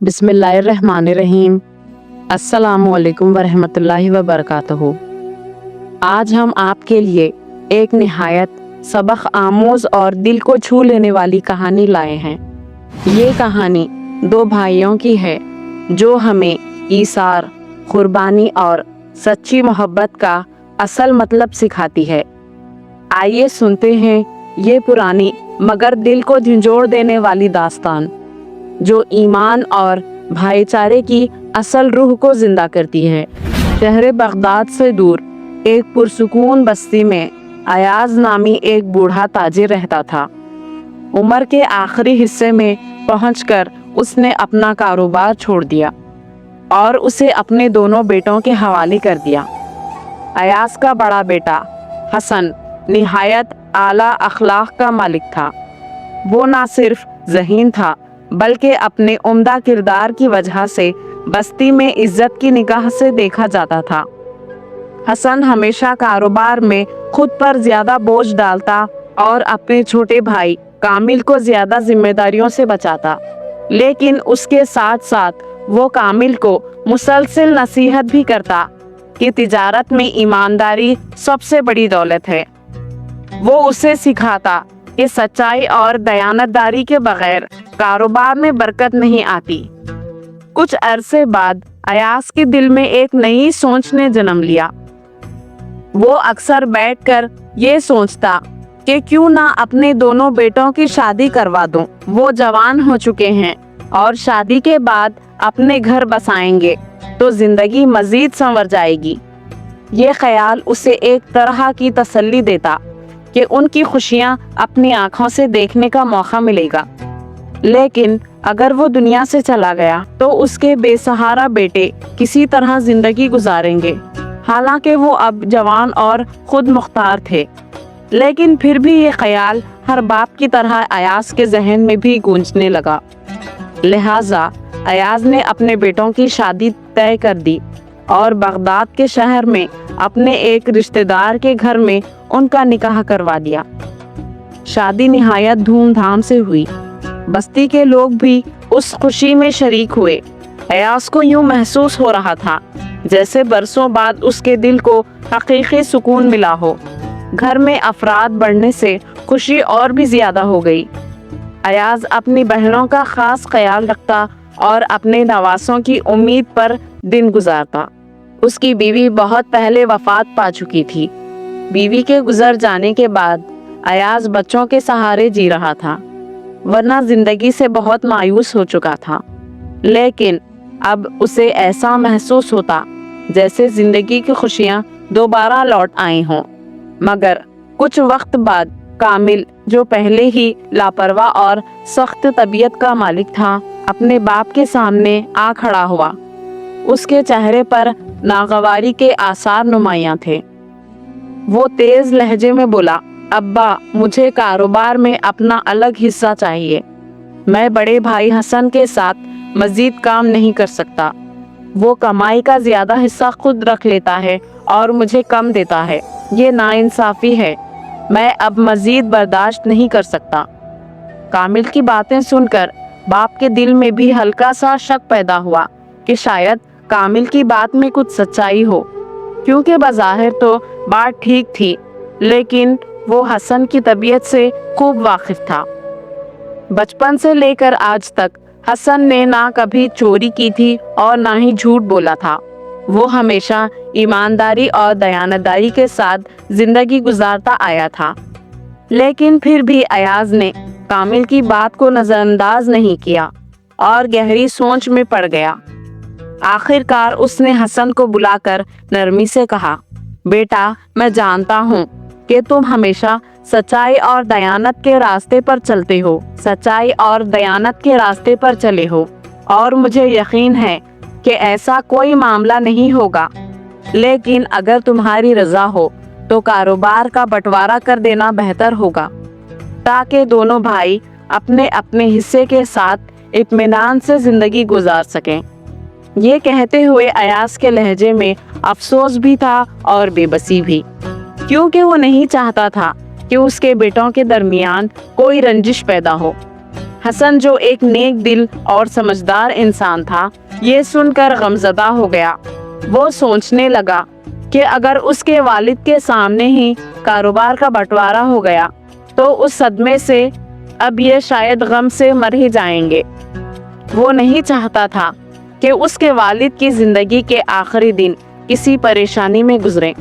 बिस्मिल्लाहिर्रहमानिर्रहीम। अस्सलामुअलैकुम वरहमतुल्लाहि वबरकातुहू। आज हम आपके लिए एक निहायत सबक आमोज और दिल को छू लेने वाली कहानी लाए हैं। ये कहानी दो भाइयों की है जो हमें ईसार, कुर्बानी और सच्ची मोहब्बत का असल मतलब सिखाती है। आइए सुनते हैं ये पुरानी मगर दिल को झंझोड़ देने वाली दास्तान, जो ईमान और भाईचारे की असल रूह को जिंदा करती है। शहर बगदाद से दूर एक पुरसुकून बस्ती में अयाज नामी एक बूढ़ा ताजिर रहता था। उम्र के आखिरी हिस्से में पहुंचकर उसने अपना कारोबार छोड़ दिया और उसे अपने दोनों बेटों के हवाले कर दिया। अयाज का बड़ा बेटा हसन निहायत आला अखलाक का मालिक था। वो ना सिर्फ ज़हीन था बल्कि अपने उम्दा किरदार की वजह से बस्ती में इज्जत की निगाह से देखा जाता था। हसन हमेशा कारोबार में खुद पर ज्यादा बोझ डालता और अपने छोटे भाई कामिल को ज्यादा जिम्मेदारियों से बचाता, लेकिन उसके साथ साथ वो कामिल को मुसलसल नसीहत भी करता कि तिजारत में ईमानदारी सबसे बड़ी दौलत है। वो उसे सिखाता कि सच्चाई और दयानतदारी के बगैर कारोबार में बरकत नहीं आती। कुछ अरसे बाद अयाज के दिल में एक नई सोच ने जन्म लिया। वो अक्सर बैठकर ये सोचता कि क्यों ना अपने दोनों बेटों की शादी करवा दूं। वो जवान हो चुके हैं और शादी के बाद अपने घर बसाएंगे तो जिंदगी मजीद संवर जाएगी। ये ख्याल उसे एक तरह की तसल्ली देता कि उनकी खुशियां अपनी आंखों से देखने का मौका मिलेगा। लेकिन अगर वो दुनिया से चला गया तो उसके बेसहारा बेटे किसी तरह जिंदगी गुजारेंगे। हालांकि वो अब जवान और खुद मुख्तार थे, लेकिन फिर भी ये ख्याल हर बाप की तरह अयाज के जहन में भी गूंजने लगा। लिहाजा अयाज ने अपने बेटों की शादी तय कर दी और बगदाद के शहर में अपने एक रिश्तेदार के घर में उनका निकाह करवा दिया। शादी निहायत धूमधाम से हुई। बस्ती के लोग भी उस खुशी में शरीक हुए। अयाज को यूं महसूस हो रहा था जैसे बरसों बाद उसके दिल को हकीकी सुकून मिला हो। घर में अफराद बढ़ने से खुशी और भी ज्यादा हो गई। अयाज अपनी बहनों का खास ख्याल रखता और अपने नवासों की उम्मीद पर दिन गुजारता। उसकी बीवी बहुत पहले वफात पा चुकी थी। बीवी के गुजर जाने के बाद अयाज बच्चों के सहारे जी रहा था, वरना जिंदगी से बहुत मायूस हो चुका था। लेकिन अब उसे ऐसा महसूस होता जैसे जिंदगी की खुशियां दोबारा लौट आई हों। मगर कुछ वक्त बाद कामिल, जो पहले ही लापरवाह और सख्त तबीयत का मालिक था, अपने बाप के सामने आ खड़ा हुआ। उसके चेहरे पर नागवारी के आसार नुमायां थे। वो तेज लहजे में बोला, अब्बा, मुझे कारोबार में अपना अलग हिस्सा चाहिए। मैं बड़े भाई हसन के साथ मजीद काम नहीं कर सकता। वो कमाई का ज्यादा हिस्सा खुद रख लेता है और मुझे कम देता है। ये नाइंसाफी है। मैं अब मजीद बर्दाश्त नहीं कर सकता। कामिल की बातें सुनकर बाप के दिल में भी हल्का सा शक पैदा हुआ कि शायद कामिल की बात में कुछ सच्चाई हो, क्योंकि बज़ाहिर तो बात ठीक थी, लेकिन वो हसन की तबीयत से खूब वाकिफ था। बचपन से लेकर आज तक हसन ने ना कभी चोरी की थी और ना ही झूठ बोला था। वो हमेशा ईमानदारी और दयानतदारी के साथ जिंदगी गुजारता आया था। लेकिन फिर भी अयाज ने कामिल की बात को नजरअंदाज नहीं किया और गहरी सोच में पड़ गया। आखिरकार उसने हसन को बुलाकर नरमी से कहा, बेटा, मैं जानता हूँ कि तुम हमेशा सच्चाई और दयानत के रास्ते पर चलते हो, सच्चाई और दयानत के रास्ते पर चले हो, और मुझे यकीन है कि ऐसा कोई मामला नहीं होगा। लेकिन अगर तुम्हारी रजा हो तो कारोबार का बंटवारा कर देना बेहतर होगा, ताकि दोनों भाई अपने अपने हिस्से के साथ इत्मीनान से जिंदगी गुजार सकें। ये कहते हुए अयाज के लहजे में अफसोस भी था और बेबसी भी, क्योंकि वो नहीं चाहता था कि उसके बेटों के दरमियान कोई रंजिश पैदा हो। हसन जो एक नेक दिल और समझदार इंसान था, ये सुनकर गमज़दा हो गया। वो सोचने लगा कि अगर उसके वालिद के सामने ही कारोबार का बंटवारा हो गया तो उस सदमे से अब ये शायद गम से मर ही जाएंगे। वो नहीं चाहता था कि उसके वालिद की जिंदगी के आखिरी दिन किसी परेशानी में गुजरें।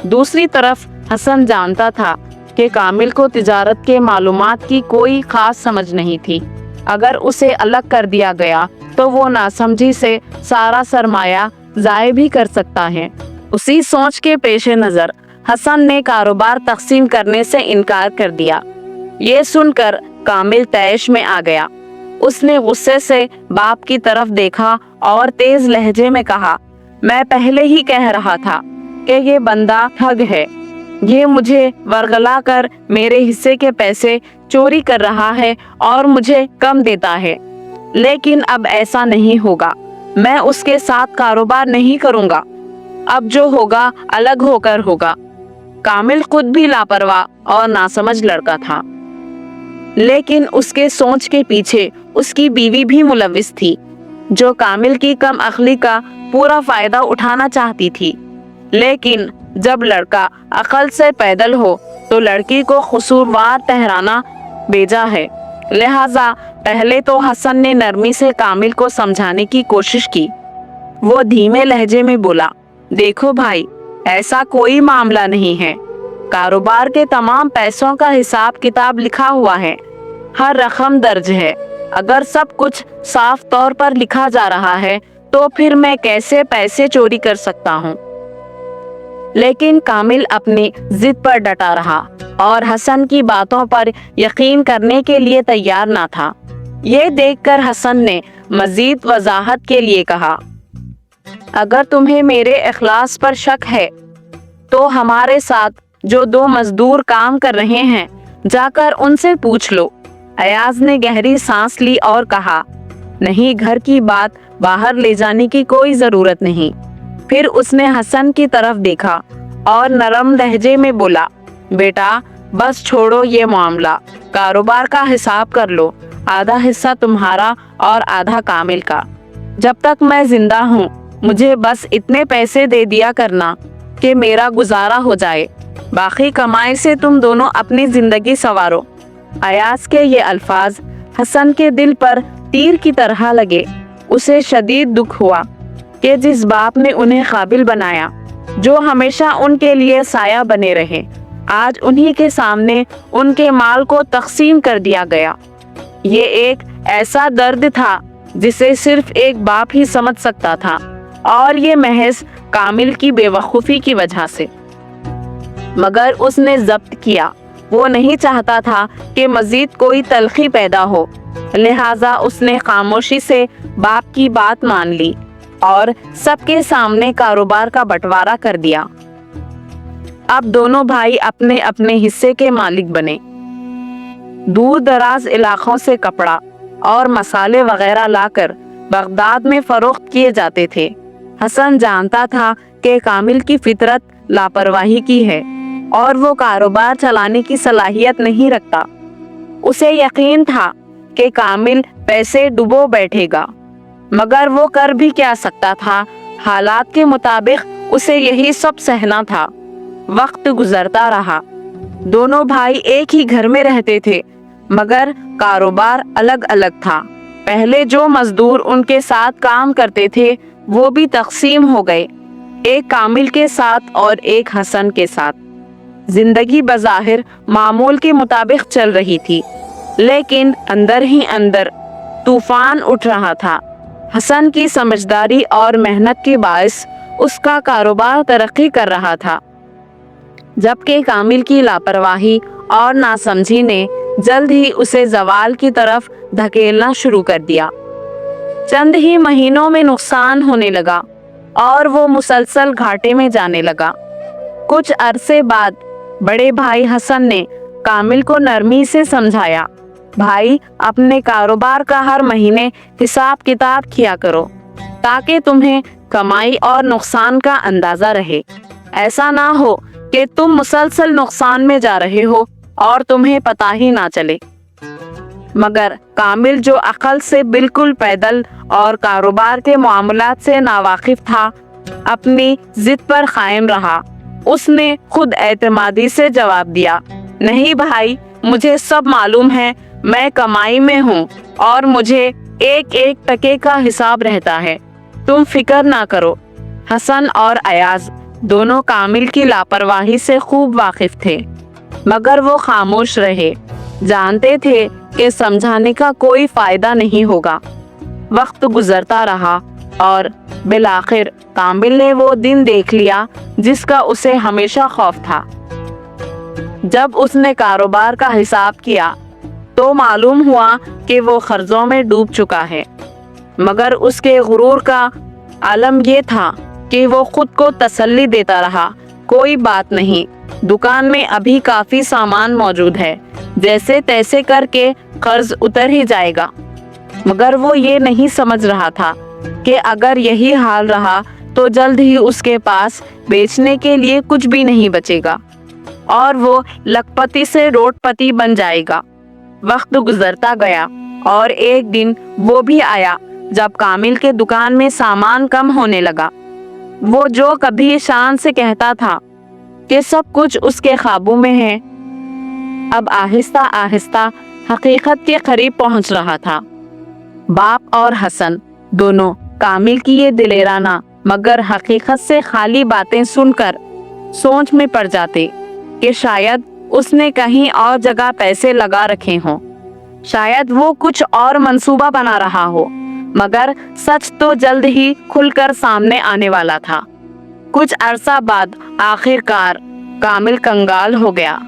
दूसरी तरफ हसन जानता था कि कामिल को तिजारत के मालूमात की कोई खास समझ नहीं थी। अगर उसे अलग कर दिया गया तो वो नासमझी से सारा सरमाया ज़ाय भी कर सकता है। उसी सोच के पेश नज़र हसन ने कारोबार तकसीम करने से इनकार कर दिया। ये सुनकर कामिल तैश में आ गया। उसने गुस्से से बाप की तरफ देखा और तेज लहजे में कहा, मैं पहले ही कह रहा था कि ये बंदा ठग है। ये मुझे वरगला कर मेरे हिस्से के पैसे चोरी कर रहा है और मुझे कम देता है। लेकिन अब ऐसा नहीं होगा। मैं उसके साथ कारोबार नहीं करूंगा। अब जो होगा अलग होकर होगा। कामिल खुद भी लापरवाह और नासमझ लड़का था, लेकिन उसके सोच के पीछे उसकी बीवी भी मुलविस थी, जो कामिल की कम अक्ली का पूरा फायदा उठाना चाहती थी। लेकिन जब लड़का अकल से पैदल हो तो लड़की को कसूरवार ठहराना बेजा है। लिहाजा पहले तो हसन ने नरमी से कामिल को समझाने की कोशिश की। वो धीमे लहजे में बोला, देखो भाई, ऐसा कोई मामला नहीं है। कारोबार के तमाम पैसों का हिसाब किताब लिखा हुआ है, हर रकम दर्ज है। अगर सब कुछ साफ तौर पर लिखा जा रहा है तो फिर मैं कैसे पैसे चोरी कर सकता हूँ। लेकिन कामिल अपनी जिद पर डटा रहा और हसन की बातों पर यकीन करने के लिए तैयार ना था। ये देखकर हसन ने मजीद वजाहत के लिए कहा, अगर तुम्हें मेरे इखलास पर शक है तो हमारे साथ जो 2 मजदूर काम कर रहे हैं, जाकर उनसे पूछ लो। अयाज ने गहरी सांस ली और कहा, नहीं, घर की बात बाहर ले जाने की कोई जरूरत नहीं। फिर उसने हसन की तरफ देखा और नरम लहजे में बोला, बेटा बस छोड़ो ये मामला, कारोबार का हिसाब कर लो। आधा हिस्सा तुम्हारा और आधा कामिल का। जब तक मैं जिंदा हूँ मुझे बस इतने पैसे दे दिया करना कि मेरा गुजारा हो जाए। बाकी कमाई से तुम दोनों अपनी जिंदगी संवारो। अयाज के ये अल्फाज हसन के दिल पर तीर की तरह लगे। उसे शदीद दुख हुआ कि जिस बाप ने उन्हें काबिल बनाया, जो हमेशा उनके लिए साया बने रहे, आज उन्हीं के सामने उनके माल को तकसीम कर दिया गया। ये एक ऐसा दर्द था जिसे सिर्फ एक बाप ही समझ सकता था, और ये महज कामिल की बेवकूफ़ी की वजह से। मगर उसने जब्त किया। वो नहीं चाहता था कि मजीद कोई तलखी पैदा हो, लिहाजा उसने खामोशी से बाप की बात मान ली और सबके सामने कारोबार का बंटवारा कर दिया। अब दोनों भाई अपने अपने हिस्से के मालिक बने। दूर दराज इलाकों से कपड़ा और मसाले वगैरह लाकर बगदाद में फरोख्त किए जाते थे। हसन जानता था कि कामिल की फितरत लापरवाही की है और वो कारोबार चलाने की सलाहियत नहीं रखता। उसे यकीन था कि कामिल पैसे डुबो बैठेगा, मगर वो कर भी क्या सकता था। हालात के मुताबिक उसे यही सब सहना था। वक्त गुजरता रहा। दोनों भाई एक ही घर में रहते थे, मगर कारोबार अलग अलग था। पहले जो मजदूर उनके साथ काम करते थे वो भी तकसीम हो गए, एक कामिल के साथ और एक हसन के साथ। जिंदगी बज़ाहिर मामूल के मुताबिक चल रही थी, लेकिन अंदर ही अंदर तूफान उठ रहा था। हसन की समझदारी और मेहनत के बायस उसका कारोबार तरक्की कर रहा था, जबकि कामिल की लापरवाही और नासमझी ने जल्द ही उसे जवाल की तरफ धकेलना शुरू कर दिया। चंद ही महीनों में नुकसान होने लगा और वो मुसलसल घाटे में जाने लगा। कुछ अरसे बाद बड़े भाई हसन ने कामिल को नरमी से समझाया, भाई अपने कारोबार का हर महीने हिसाब किताब किया करो, ताकि तुम्हें कमाई और नुकसान का अंदाजा रहे। ऐसा ना हो कि तुम मुसलसल नुकसान में जा रहे हो और तुम्हें पता ही ना चले। मगर कामिल जो अकल से बिल्कुल पैदल और कारोबार के मामलात से नावाकिफ था, अपनी जिद पर कायम रहा। उसने खुद एतमादी से जवाब दिया, नहीं भाई, मुझे सब मालूम है, मैं कमाई में हूँ और मुझे एक एक टके का हिसाब रहता है, तुम फिक्र ना करो। हसन और अयाज दोनों कामिल की लापरवाही से खूब वाकिफ थे, मगर वो खामोश रहे, जानते थे कि समझाने का कोई फायदा नहीं होगा। वक्त गुजरता रहा और बिलाखिर कामिल ने वो दिन देख लिया जिसका उसे हमेशा खौफ था। जब उसने कारोबार का हिसाब किया तो मालूम हुआ कि वो कर्जों में डूब चुका है, मगर उसके गुरूर का आलम ये था कि वो खुद को तसल्ली देता रहा, कोई बात नहीं, दुकान में अभी काफी सामान मौजूद है, जैसे तैसे करके कर्ज उतर ही जाएगा। मगर वो ये नहीं समझ रहा था कि अगर यही हाल रहा तो जल्द ही उसके पास बेचने के लिए कुछ भी नहीं बचेगा और वो लखपति से रोडपति बन जाएगा। वक्त गुजरता गया और एक दिन वो भी आया जब कामिल के दुकान में सामान कम होने लगा। वो जो कभी शान से कहता था कि सब कुछ उसके काबू में है, अब आहिस्ता आहिस्ता हकीकत के करीब पहुंच रहा था। बाप और हसन दोनों कामिल की ये दिलेराना मगर हकीकत से खाली बातें सुनकर सोच में पड़ जाते कि शायद उसने कहीं और जगह पैसे लगा रखे हों, शायद वो कुछ और मंसूबा बना रहा हो, मगर सच तो जल्द ही खुलकर सामने आने वाला था। कुछ अरसा बाद आखिरकार कामिल कंगाल हो गया।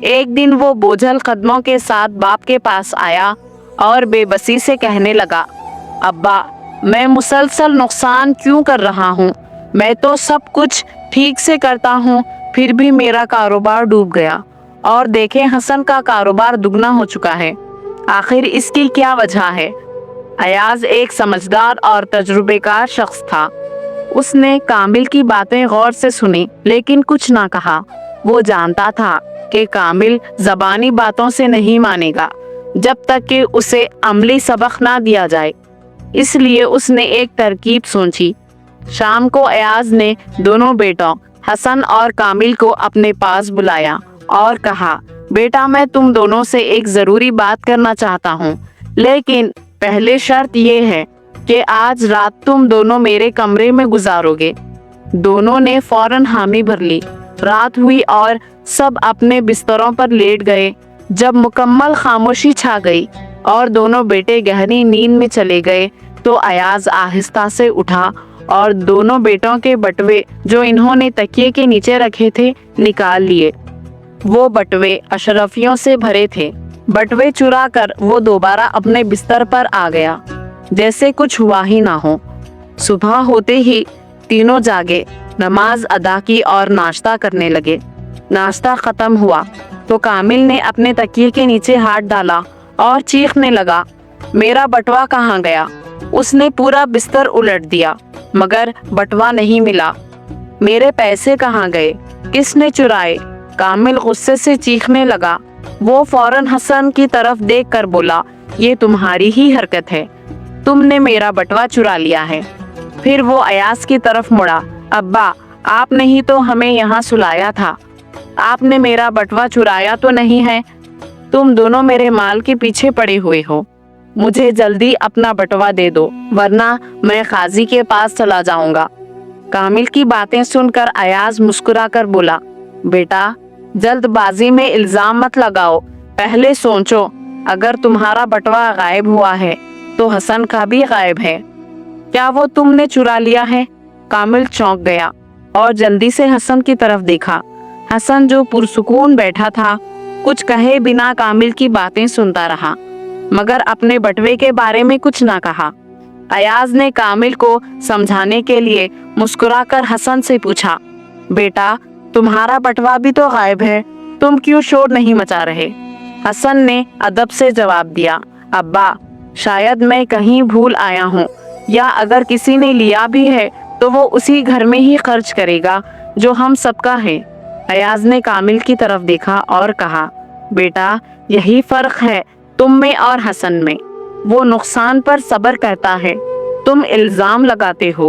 एक दिन वो बोझल कदमों के साथ बाप के पास आया और बेबसी से कहने लगा, अब्बा, मैं मुसलसल नुकसान क्यों कर रहा हूँ? मैं तो सब कुछ ठीक से करता हूँ, फिर भी मेरा कारोबार डूब गया और देखें हसन का कारोबार दुगना हो चुका है। आखिर इसकी क्या वजह है? अयाज एक समझदार और तजुर्बेकार शख्स था। उसने कामिल की बातें गौर से सुनी लेकिन कुछ ना कहा। वो जानता था कि कामिल जबानी बातों से नहीं मानेगा जब तक कि उसे अमली सबक ना दिया जाए, इसलिए उसने एक तरकीब सोची। शाम को अयाज ने दोनों बेटों हसन और कामिल को अपने पास बुलाया और कहा, बेटा, मैं तुम दोनों से एक जरूरी बात करना चाहता हूँ, लेकिन पहले शर्त ये है कि आज रात तुम दोनों मेरे कमरे में गुजारोगे। दोनों ने फौरन हामी भर ली। रात हुई और सब अपने बिस्तरों पर लेट गए। जब मुकम्मल खामोशी छा गई और दोनों बेटे गहरी नींद में चले गए तो अयाज आहिस्ता से उठा और दोनों बेटों के बटवे जो इन्होंने तकिए के नीचे रखे थे निकाल लिए। वो बटवे अशरफियों से भरे थे। बटवे चुरा कर वो दोबारा अपने बिस्तर पर आ गया जैसे कुछ हुआ ही ना हो। सुबह होते ही तीनों जागे, नमाज अदा की और नाश्ता करने लगे। नाश्ता खत्म हुआ तो कामिल ने अपने तकिए के नीचे हाथ डाला और चीखने लगा, मेरा बटवा कहाँ गया? उसने पूरा बिस्तर उलट दिया मगर बटवा नहीं मिला। मेरे पैसे कहाँ गए? किसने चुराए? कामिल गुस्से से चीखने लगा। वो फौरन हसन की तरफ देखकर बोला, ये तुम्हारी ही हरकत है, तुमने मेरा बटवा चुरा लिया है। फिर वो अयाज की तरफ मुड़ा, अब्बा, आपने ही तो हमें यहाँ सुलाया था, आपने मेरा बटवा चुराया तो नहीं है? तुम दोनों मेरे माल के पीछे पड़े हुए हो। मुझे जल्दी अपना बटवा दे दो वरना मैं काजी के पास चला जाऊंगा। कामिल की बातें सुनकर अयाज मुस्कुराकर बोला, बेटा, जल्दबाजी में इल्जाम मत लगाओ, पहले सोचो, अगर तुम्हारा बटवा गायब हुआ है तो हसन का भी गायब है। क्या वो तुमने चुरा लिया है? कामिल चौंक गया और जल्दी से हसन की तरफ देखा। हसन जो पुरसुकून बैठा था, कुछ कहे बिना कामिल की बातें सुनता रहा मगर अपने बटवे के बारे में कुछ ना कहा। अयाज ने कामिल को समझाने के लिए मुस्कुराकर हसन से पूछा, बेटा, तुम्हारा बटवा भी तो गायब है, तुम क्यों शोर नहीं मचा रहे? हसन ने अदब से जवाब दिया, अब्बा, शायद मैं कहीं भूल आया हूँ, या अगर किसी ने लिया भी है तो वो उसी घर में ही खर्च करेगा जो हम सबका है। अयाज ने कामिल की तरफ देखा और कहा, बेटा, यही फर्क है तुम में और हसन में। वो नुकसान पर सब्र करता है, तुम इल्जाम लगाते हो।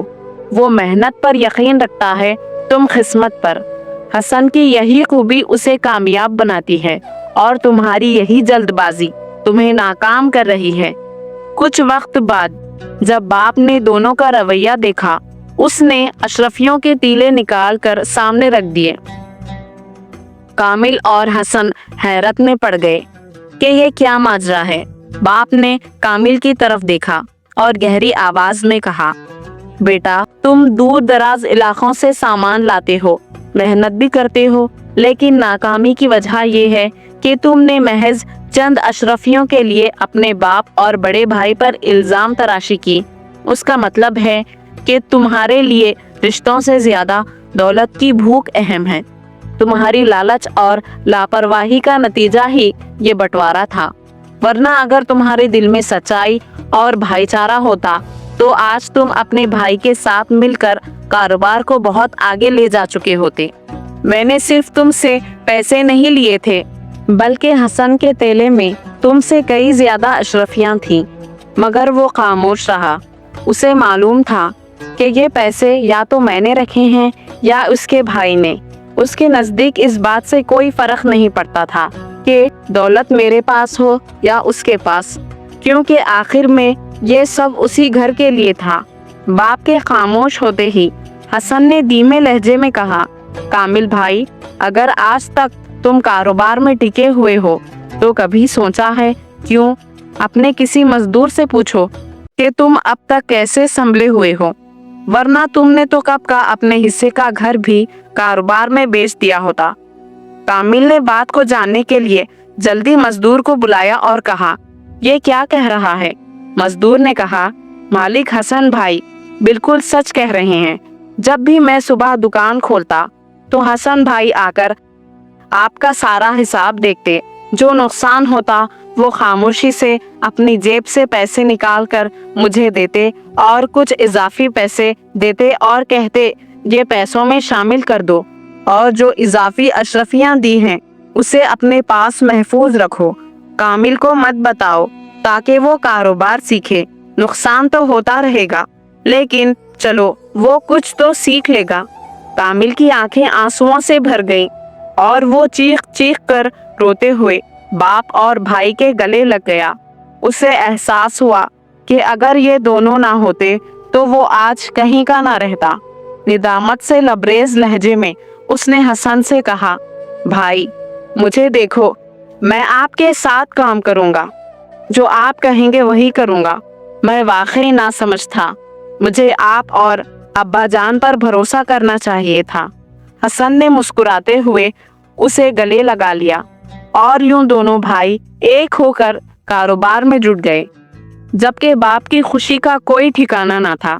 वो मेहनत पर यकीन रखता है, तुम किस्मत पर। हसन की यही खूबी उसे कामयाब बनाती है और तुम्हारी यही जल्दबाजी तुम्हें नाकाम कर रही है। कुछ वक्त बाद जब बाप ने दोनों का रवैया देखा, उसने अशरफियों के तीले निकाल कर सामने रख दिए। कामिल और हसन हैरत में पड़ गए कि ये क्या माजरा है। बाप ने कामिल की तरफ देखा और गहरी आवाज में कहा, बेटा, तुम दूर दराज इलाकों से सामान लाते हो, मेहनत भी करते हो, लेकिन नाकामी की वजह ये है कि तुमने महज चंद अशरफियों के लिए अपने बाप और बड़े भाई पर इल्जाम तराशी की। उसका मतलब है कि तुम्हारे लिए रिश्तों से ज्यादा दौलत की भूख अहम है। तुम्हारी लालच और लापरवाही का नतीजा ही ये बंटवारा था, वरना अगर तुम्हारे दिल में सच्चाई और भाईचारा होता तो आज तुम अपने भाई के साथ मिलकर कारोबार को बहुत आगे ले जा चुके होते। मैंने सिर्फ तुमसे पैसे नहीं लिए थे, बल्कि हसन के तेले में तुमसे कई ज्यादा अशरफियां थीं, मगर वो खामोश रहा। उसे मालूम था कि ये पैसे या तो मैंने रखे हैं या उसके भाई ने। उसके नजदीक इस बात से कोई फर्क नहीं पड़ता था कि दौलत मेरे पास हो या उसके पास, क्योंकि आखिर में ये सब उसी घर के लिए था। बाप के खामोश होते ही हसन ने धीमे लहजे में कहा, कामिल भाई, अगर आज तक तुम कारोबार में टिके हुए हो तो कभी सोचा है क्यों? अपने किसी मजदूर से पूछो कि तुम अब तक कैसे संभले हुए हो, वरना तुमने तो कब का अपने हिस्से का घर भी कारोबार में बेच दिया होता। कामिल ने बात को जानने के लिए जल्दी मजदूर को बुलाया और कहा, ये क्या कह रहा है? मजदूर ने कहा, मालिक हसन भाई बिल्कुल सच कह रहे हैं। जब भी मैं सुबह दुकान खोलता तो हसन भाई आकर आपका सारा हिसाब देखते। जो नुकसान होता वो खामोशी से अपनी जेब से पैसे निकाल कर मुझे देते और कुछ इजाफी पैसे देते और कहते, ये पैसों में शामिल कर दो और जो इजाफी अशरफियां दी हैं उसे अपने पास महफूज रखो। कामिल को मत बताओ ताकि वो कारोबार सीखे। नुकसान तो होता रहेगा, लेकिन चलो वो कुछ तो सीख लेगा। कामिल की आंखें आंसुओं से भर गईं और वो चीख चीख कर रोते हुए बाप और भाई के गले लग गया। उसे एहसास हुआ कि अगर ये दोनों ना होते तो वो आज कहीं का ना रहता। निदामत से लबरेज लहजे में उसने हसन से कहा, भाई मुझे देखो, मैं आपके साथ काम करूंगा, जो आप कहेंगे वही करूंगा। मैं वाकई ना समझ था, मुझे आप और अब्बा जान पर भरोसा करना चाहिए था। हसन ने मुस्कुराते हुए उसे गले लगा लिया और यूं दोनों भाई एक होकर कारोबार में जुट गए, जबकि बाप की खुशी का कोई ठिकाना ना था।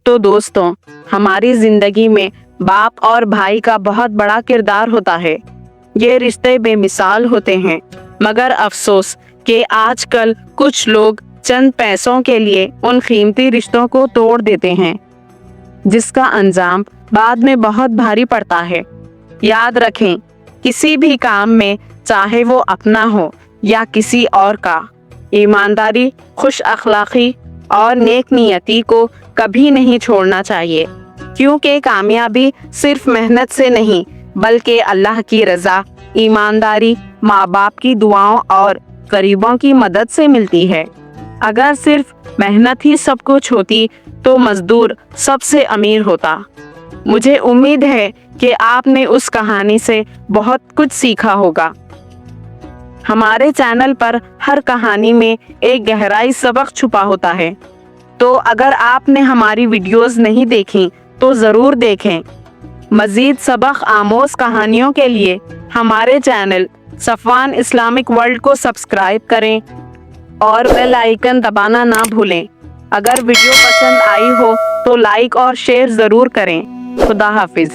तो दोस्तों, हमारी जिंदगी में बाप और भाई का बहुत बड़ा किरदार होता है। ये रिश्ते बेमिसाल होते हैं, मगर अफसोस कि आजकल कुछ लोग चंद पैसों के लिए उन कीमती रिश्तों को तोड़ देते हैं, जिसका अंजाम बाद में बहुत भारी पड़ता है। याद रखें, किसी भी काम में, चाहे वो अपना हो या किसी और का, ईमानदारी, खुश अखलाकी और नेक नियति को कभी नहीं छोड़ना चाहिए, क्योंकि कामयाबी सिर्फ मेहनत से नहीं बल्कि अल्लाह की रजा, ईमानदारी, माँ बाप की दुआओं और गरीबों की मदद से मिलती है। अगर सिर्फ मेहनत ही सब कुछ होती तो मजदूर सबसे अमीर होता। मुझे उम्मीद है कि आपने उस कहानी से बहुत कुछ सीखा होगा। हमारे चैनल पर हर कहानी में एक गहराई सबक छुपा होता है, तो अगर आपने हमारी वीडियोस नहीं देखी तो ज़रूर देखें। मज़ीद सबक आमोज कहानियों के लिए हमारे चैनल सफ़वान इस्लामिक वर्ल्ड को सब्सक्राइब करें और बेल आइकन दबाना ना भूलें। अगर वीडियो पसंद आई हो तो लाइक और शेयर ज़रूर करें। खुदा हाफिज़।